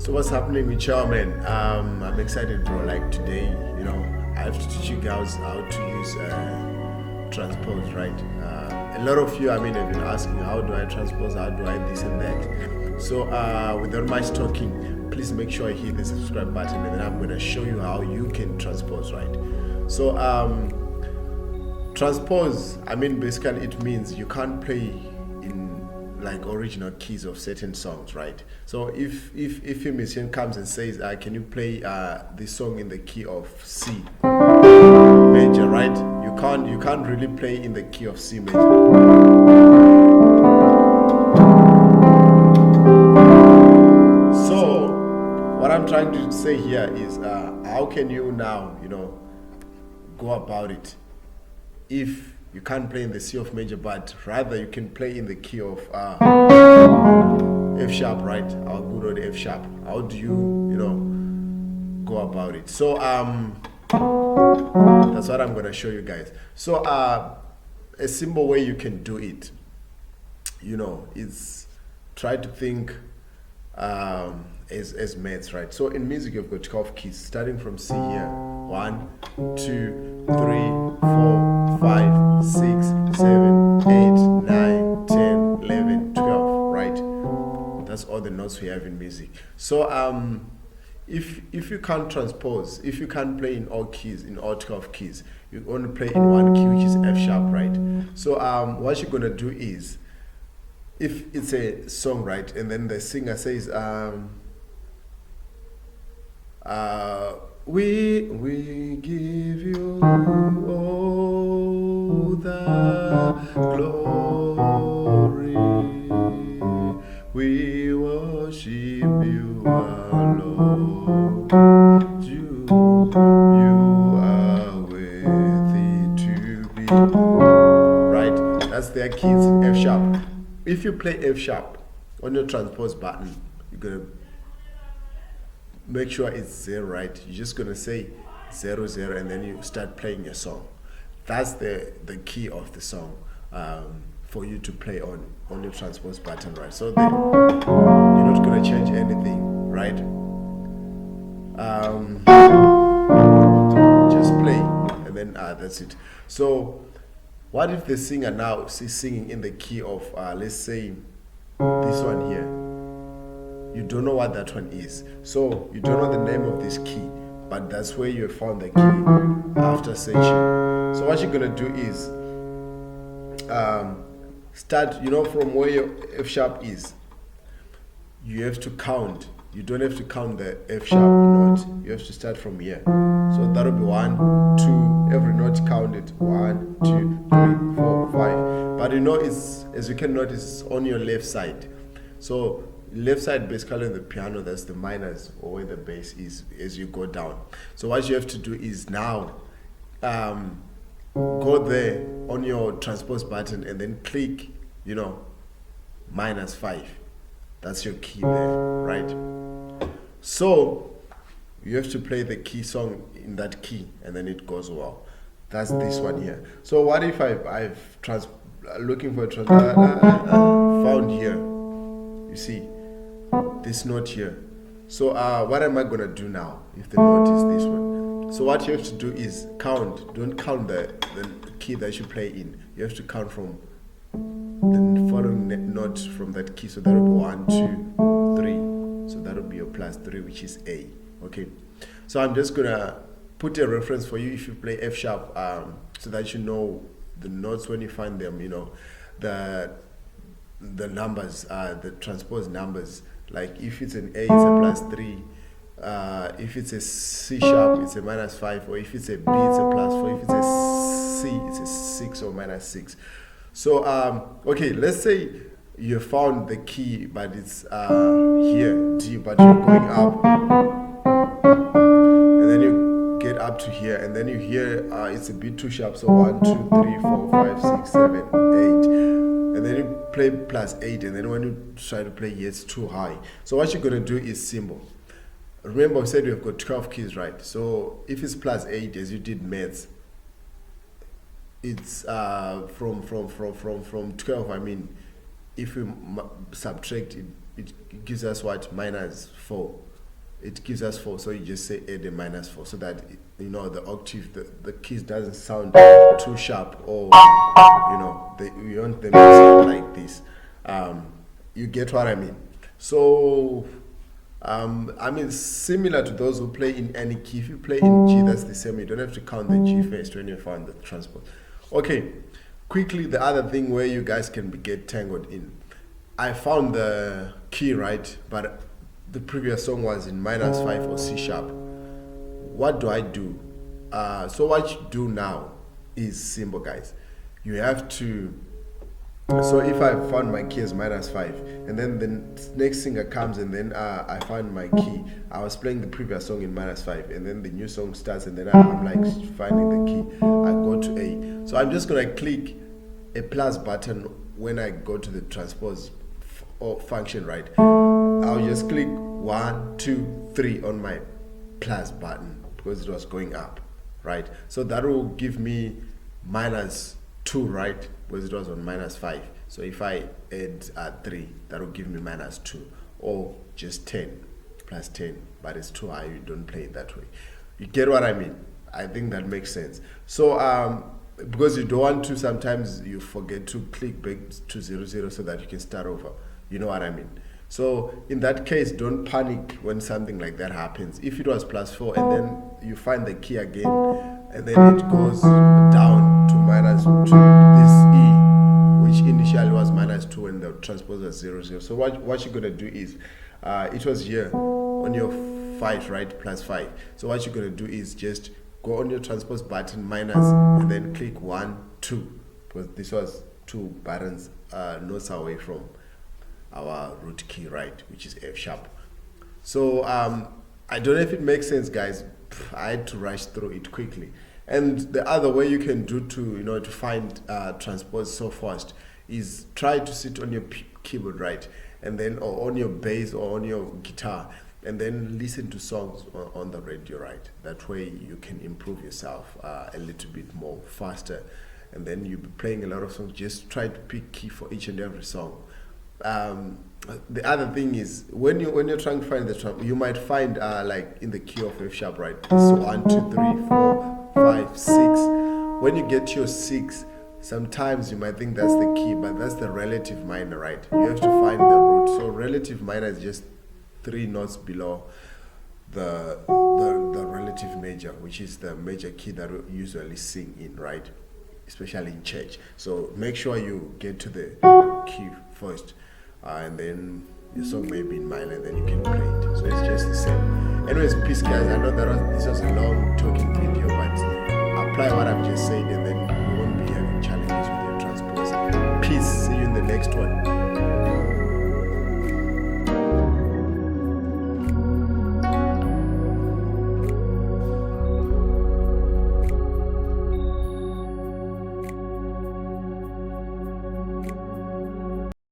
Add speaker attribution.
Speaker 1: So what's happening with y'all, man? I'm excited, bro. Like today, I have to teach you guys how to use transpose, right? A lot of you, have been asking, how do I transpose? How do I this and that? So without much talking, please make sure you hit the subscribe button, and then I'm gonna show you how you can transpose, right? So transpose, basically it means you can't play in like original keys of certain songs, right? So if a musician comes and says, can you play this song in the key of C major, right? You can't really play in the key of C major. So what I'm trying to say here is how can you now go about it if you can't play in the C of major, but rather you can play in the key of F sharp, right? Our good old F sharp. How do you go about it? So that's what I'm going to show you guys. So a simple way you can do it, is try to think as maths, right? So in music you've got 12 keys starting from C here. 1, 2, 3, 4, 5, 6, 7, 8, 9, 10, 11, 12, right? That's all the notes we have in music. So if you can't transpose, if you can't play in all keys, in all 12 keys, you only play in one key, which is F sharp, right? So what you're gonna do is, if it's a song, right, and then the singer says we give you all the glory, we worship you, our Lord. You are worthy to be, right? That's their keys in F sharp. If you play F sharp on your transpose button, you're gonna make sure it's 0, right? You're just gonna say 0 0 and then you start playing your song. That's the key of the song for you to play on your transpose button, right? So then you're not gonna change anything, right? Just play and then that's it. So what if the singer now is singing in the key of let's say this one here? You don't know what that one is, so you don't know the name of this key, but that's where you found the key after searching. So what you're gonna do is start from where your F sharp is. You have to count. You don't have to count the F sharp note. You have to start from here. So that'll be 1, 2, every note counted. 1, 2, 3, 4, 5. But it's, as you can notice, it's on your left side. So left side, basically on the piano, that's the minors, or where the bass is as you go down. So what you have to do is now go there on your transpose button and then click -5. That's your key there, right? So you have to play the key song in that key and then it goes well. That's this one here. So what if I've looking for a found here, you see this note here. So what am I gonna do now if the note is this one? So what you have to do is count. Don't count the key that you play in. You have to count from the following note from that key. So that will be 1, 2, 3. So that will be your +3, which is A. Okay. So I'm just gonna put a reference for you if you play F sharp, so that you know the notes when you find them. The numbers, the transpose numbers. Like if it's an A, it's a +3. If it's a C sharp, it's a -5. Or if it's a B, it's a +4. If it's a C, it's a 6 or -6. So okay, let's say you found the key, but it's here, D, but you're going up, and then you get up to here, and then you hear it's a bit too sharp. So 1, 2, 3, 4, 5, 6, 7, 8. And then you play +8, and then when you try to play here, it's too high. So what you're gonna do is simple. Remember, I said we've got 12 keys, right? So if it's +8, as you did maths, it's from 12. If we subtract it, it gives us what? -4. it gives us 4. So you just say add a minus 4 so that, you know, the octave, the keys doesn't sound too sharp, or, you know, we want them to sound like this. You get what I mean? So, I mean, similar to those who play in any key. If you play in G, that's the same. You don't have to count the G first when you find the transpose. Okay, quickly, the other thing where you guys can get tangled in. I found the key, right? But the previous song was in -5 or C sharp. What do I do? So what you do now is simple, guys. You have to, so if I found my key as -5, and then the next singer comes, and then I find my key. I was playing the previous song in -5, and then the new song starts, and then I'm like finding the key. I go to A. So I'm just gonna click a plus button when I go to the transpose function, right? I'll just click 1, 2, 3 on my plus button because it was going up, right? So that will give me -2, right? Because it was on -5. So if I add 3, that will give me -2, or just 10 plus 10, but it's too high. You don't play it that way. You get what I mean? I think that makes sense. So because you don't want to, sometimes you forget to click back to 0, so that you can start over. You know what I mean? So in that case, don't panic when something like that happens. If it was +4 and then you find the key again, and then it goes down to -2, this E, which initially was -2 and the transpose was 0. So what you're gonna do is, it was here on your 5, right? +5. So what you're gonna do is just go on your transpose button minus, and then click 1, 2, because this was 2 buttons, notes away from our root key, right, which is F sharp. So I don't know if it makes sense, guys. I had to rush through it quickly. And the other way you can do to find transpose so fast is try to sit on your keyboard, right, and then, or on your bass or on your guitar, and then listen to songs on the radio, right? That way you can improve yourself a little bit more faster, and then you'll be playing a lot of songs. Just try to pick key for each and every song. The other thing is, when you're trying to find the track, you might find like in the key of F sharp, right? It's 1, 2, 3, 4, 5, 6. When you get to your 6, sometimes you might think that's the key, but that's the relative minor, right? You have to find the root. So relative minor is just 3 notes below the relative major, which is the major key that we usually sing in, right? Especially in church. So make sure you get to the key first, and then your song may be in minor, and then you can play it. So it's just the same. Anyways, peace, guys. I know this was a long talking video, but apply what I've just said, and then you won't be having challenges with your transpose. Peace. See you in the next one.